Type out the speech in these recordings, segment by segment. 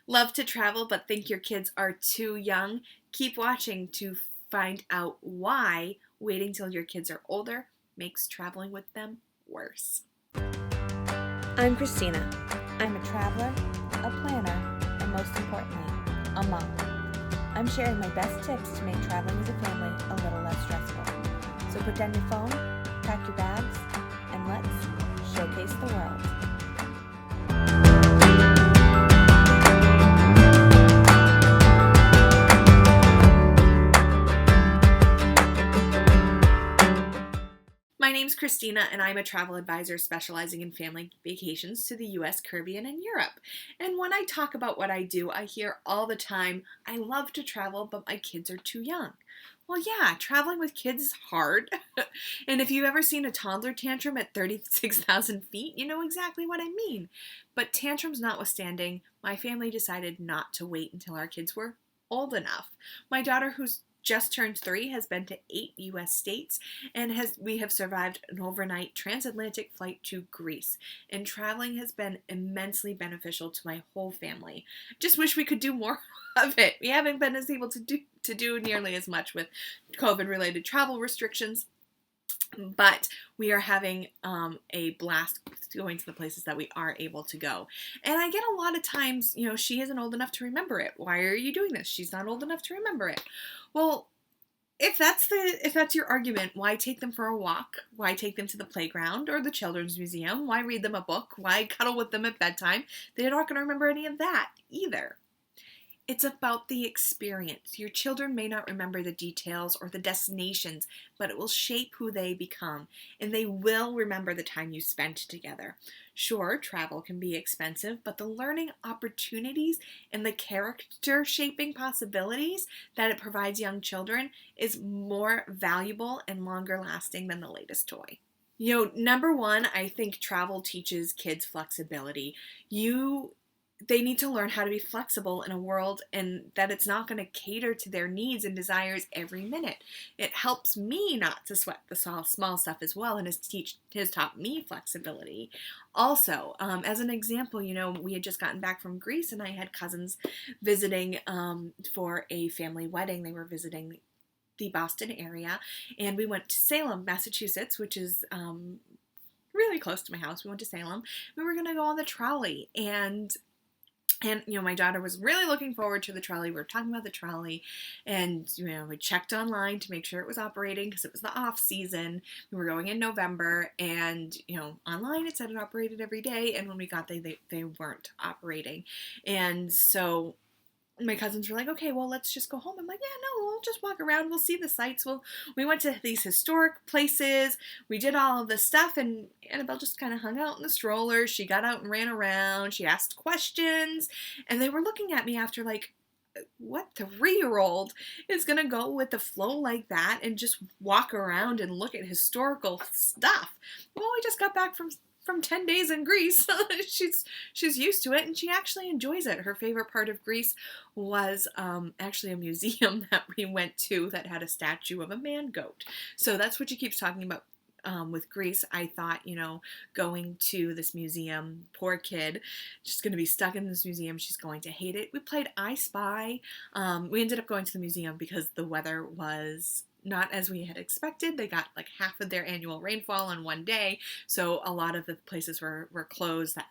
Love to travel but think your kids are too young? Keep watching to find out why waiting till your kids are older makes traveling with them worse. I'm Christina. I'm a traveler, a planner, and most importantly, a mom. I'm sharing my best tips to make traveling as a family a little less stressful. So put down your phone, pack your bags, and let's showcase the world. My name's Christina, and I'm a travel advisor specializing in family vacations to the US, Caribbean, and Europe. And when I talk about what I do, I hear all the time, I love to travel, but my kids are too young. Well, yeah, traveling with kids is hard. And if you've ever seen a toddler tantrum at 36,000 feet, you know exactly what I mean. But tantrums notwithstanding, my family decided not to wait until our kids were old enough. My daughter, who's just turned 3, has been to 8 US states, and we have survived an overnight transatlantic flight to Greece. And traveling has been immensely beneficial to my whole family. Just wish we could do more of it. We haven't been as able to do nearly as much with COVID-related travel restrictions. But we are having a blast going to the places that we are able to go. And I get a lot of times, she isn't old enough to remember it. Why are you doing this? She's not old enough to remember it. Well, if that's your argument, why take them for a walk? Why take them to the playground or the children's museum? Why read them a book? Why cuddle with them at bedtime? They're not going to remember any of that either. It's about the experience. Your children may not remember the details or the destinations, but it will shape who they become, and they will remember the time you spent together. Sure, travel can be expensive, but the learning opportunities and the character shaping possibilities that it provides young children is more valuable and longer lasting than the latest toy. Number one, I think travel teaches kids flexibility. They need to learn how to be flexible in a world and that it's not going to cater to their needs and desires every minute. It helps me not to sweat the small stuff as well, and has taught me flexibility. Also, as an example, we had just gotten back from Greece, and I had cousins visiting for a family wedding. They were visiting the Boston area, and we went to Salem, Massachusetts, which is really close to my house. We went to Salem. We were going to go on the trolley, and my daughter was really looking forward to the trolley. We were talking about the trolley, and, we checked online to make sure it was operating because it was the off season. We were going in November, and, online it said it operated every day, and when we got there, they weren't operating. And so my cousins were like, okay, well, let's just go home. I'm like, yeah, no, we'll just walk around. We'll see the sights. We went to these historic places. We did all of this stuff, and Annabelle just kind of hung out in the stroller. She got out and ran around. She asked questions, and they were looking at me after like, what 3-year-old is going to go with the flow like that and just walk around and look at historical stuff? Well, we just got back from 10 days in Greece. she's used to it, and she actually enjoys it. Her favorite part of Greece was actually a museum that we went to that had a statue of a man goat. So that's what she keeps talking about. With Greece, I thought, going to this museum, poor kid, she's going to be stuck in this museum. She's going to hate it. We played I Spy. We ended up going to the museum because the weather was not as we had expected. They got like half of their annual rainfall in one day, so a lot of the places were closed. That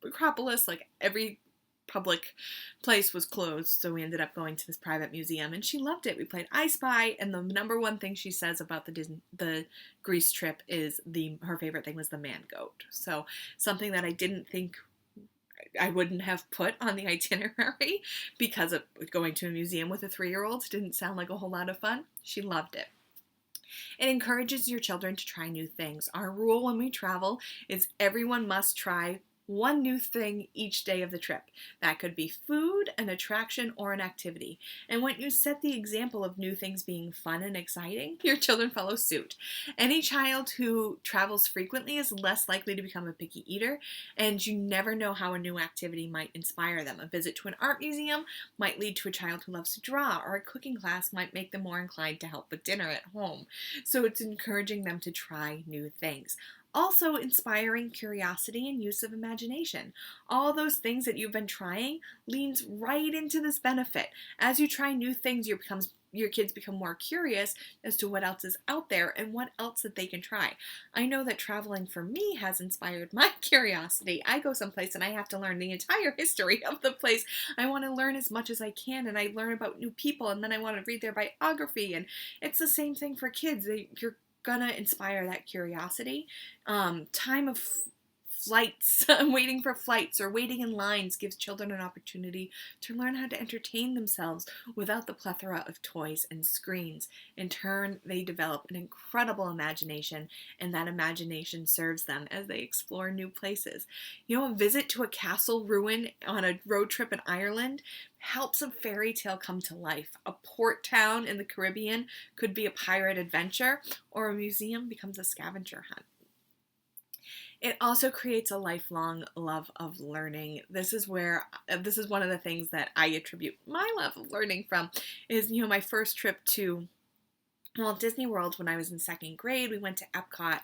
Acropolis, like every public place, was closed, so we ended up going to this private museum, and she loved it. We played I Spy, and the number one thing she says about the Greece trip is her favorite thing was the man goat. So something that I didn't think I wouldn't have put on the itinerary because of going to a museum with a 3-year-old didn't sound like a whole lot of fun. She loved it. It encourages your children to try new things. Our rule when we travel is everyone must try one new thing each day of the trip. That could be food, an attraction, or an activity. And when you set the example of new things being fun and exciting, your children follow suit. Any child who travels frequently is less likely to become a picky eater, and you never know how a new activity might inspire them. A visit to an art museum might lead to a child who loves to draw, or a cooking class might make them more inclined to help with dinner at home. So it's encouraging them to try new things. Also, inspiring curiosity and use of imagination. All those things that you've been trying leans right into this benefit. As you try new things, your kids become more curious as to what else is out there and what else that they can try. I know that traveling for me has inspired my curiosity. I go someplace and I have to learn the entire history of the place. I want to learn as much as I can, and I learn about new people, and then I want to read their biography. And it's the same thing for kids. You're gonna inspire that curiosity. Time of flights, waiting for flights or waiting in lines gives children an opportunity to learn how to entertain themselves without the plethora of toys and screens. In turn, they develop an incredible imagination, and that imagination serves them as they explore new places. A visit to a castle ruin on a road trip in Ireland helps a fairy tale come to life. A port town in the Caribbean could be a pirate adventure, or a museum becomes a scavenger hunt. It also creates a lifelong love of learning. This is one of the things that I attribute my love of learning from is, my first trip to Walt Disney World when I was in second grade. We went to Epcot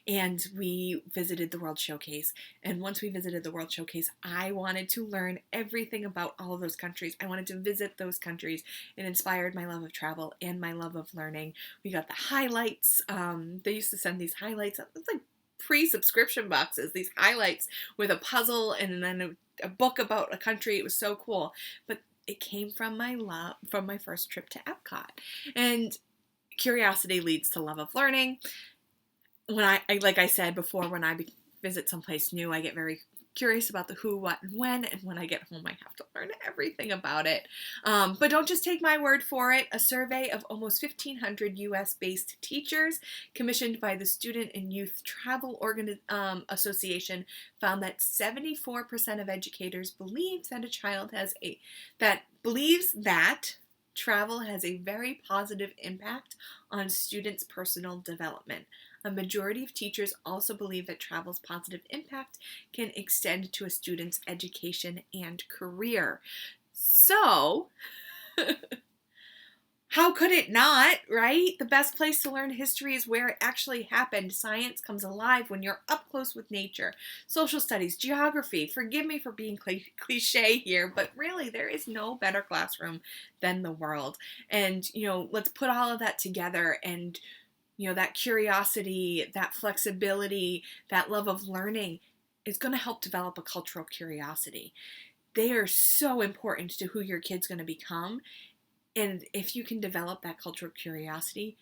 and we visited the World Showcase. And once we visited the World Showcase, I wanted to learn everything about all of those countries. I wanted to visit those countries. It inspired my love of travel and my love of learning. We got the highlights. They used to send these highlights. It's like pre-subscription boxes, these highlights with a puzzle and then a book about a country. It was so cool. But it came from my first trip to Epcot. And curiosity leads to love of learning. When I like I said before, when I visit someplace new, I get very curious about the who, what, and when, and when I get home, I have to learn everything about it. But don't just take my word for it. A survey of almost 1,500 U.S.-based teachers commissioned by the Student and Youth Travel Association found that 74% of educators believe that travel has a very positive impact on students' personal development. A majority of teachers also believe that travel's positive impact can extend to a student's education and career. So, how could it not, right? The best place to learn history is where it actually happened. Science comes alive when you're up close with nature. Social studies, geography, forgive me for being cliche here, but really there is no better classroom than the world. And, let's put all of that together, and that curiosity, that flexibility, that love of learning is going to help develop a cultural curiosity. They are so important to who your kid's going to become. And if you can develop that cultural curiosity,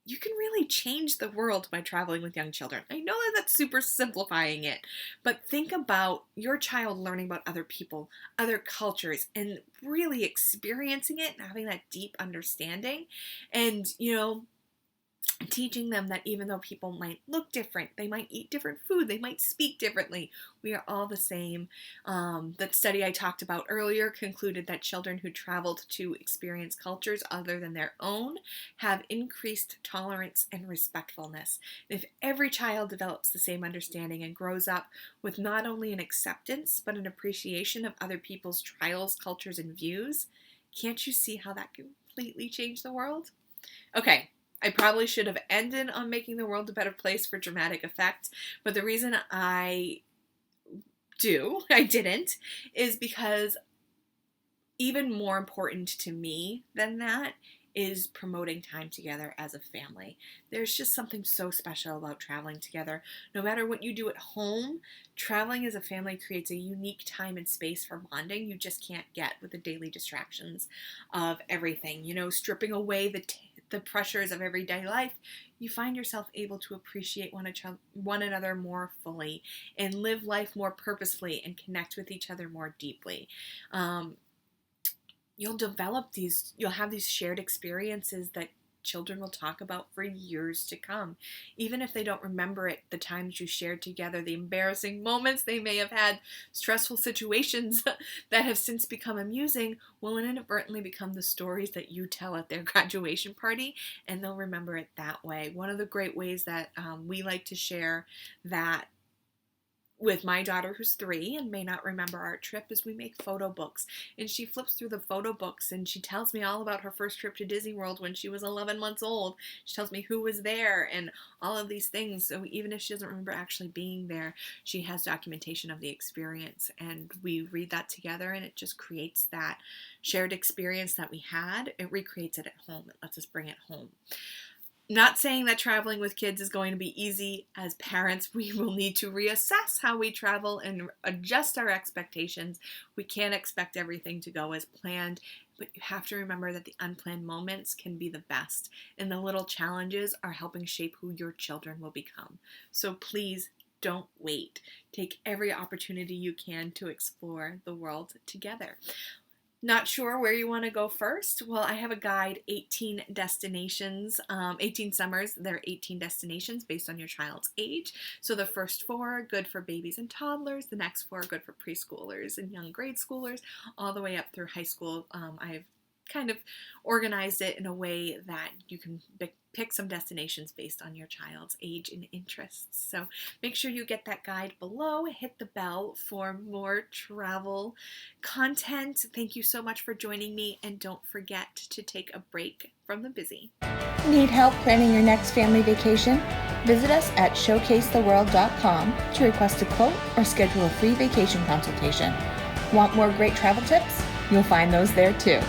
you can really change the world by traveling with young children. I know that that's super simplifying it, but think about your child learning about other people, other cultures, and really experiencing it and having that deep understanding. And, teaching them that even though people might look different, they might eat different food, they might speak differently, we are all the same. That study I talked about earlier concluded that children who traveled to experience cultures other than their own have increased tolerance and respectfulness. And if every child develops the same understanding and grows up with not only an acceptance, but an appreciation of other people's trials, cultures, and views, can't you see how that can completely change the world? Okay. I probably should have ended on making the world a better place for dramatic effect, but the reason I didn't, is because even more important to me than that is promoting time together as a family. There's just something so special about traveling together. No matter what you do at home, traveling as a family creates a unique time and space for bonding you just can't get with the daily distractions of everything. Stripping away the pressures of everyday life, you find yourself able to appreciate one another more fully and live life more purposefully and connect with each other more deeply. You'll have these shared experiences that children will talk about for years to come. Even if they don't remember it, the times you shared together, the embarrassing moments they may have had, stressful situations that have since become amusing, will inadvertently become the stories that you tell at their graduation party, and they'll remember it that way. One of the great ways that we like to share that with my daughter who's 3 and may not remember our trip is we make photo books, and she flips through the photo books and she tells me all about her first trip to Disney World when she was 11 months old. She tells me who was there and all of these things. So even if she doesn't remember actually being there, she has documentation of the experience, and we read that together, and it just creates that shared experience that we had. It recreates it at home. It lets us bring it home. Not saying that traveling with kids is going to be easy. As parents, we will need to reassess how we travel and adjust our expectations. We can't expect everything to go as planned, but you have to remember that the unplanned moments can be the best, and the little challenges are helping shape who your children will become. So please don't wait. Take every opportunity you can to explore the world together. Not sure where you want to go first? Well, I have a guide, 18 destinations, 18 summers. There are 18 destinations based on your child's age. So the first 4 are good for babies and toddlers. The next 4 are good for preschoolers and young grade schoolers, all the way up through high school. I've kind of organized it in a way that you can pick some destinations based on your child's age and interests. So make sure you get that guide below. Hit the bell for more travel content. Thank you so much for joining me, and don't forget to take a break from the busy. Need help planning your next family vacation? Visit us at showcasetheworld.com to request a quote or schedule a free vacation consultation. Want more great travel tips? You'll find those there too.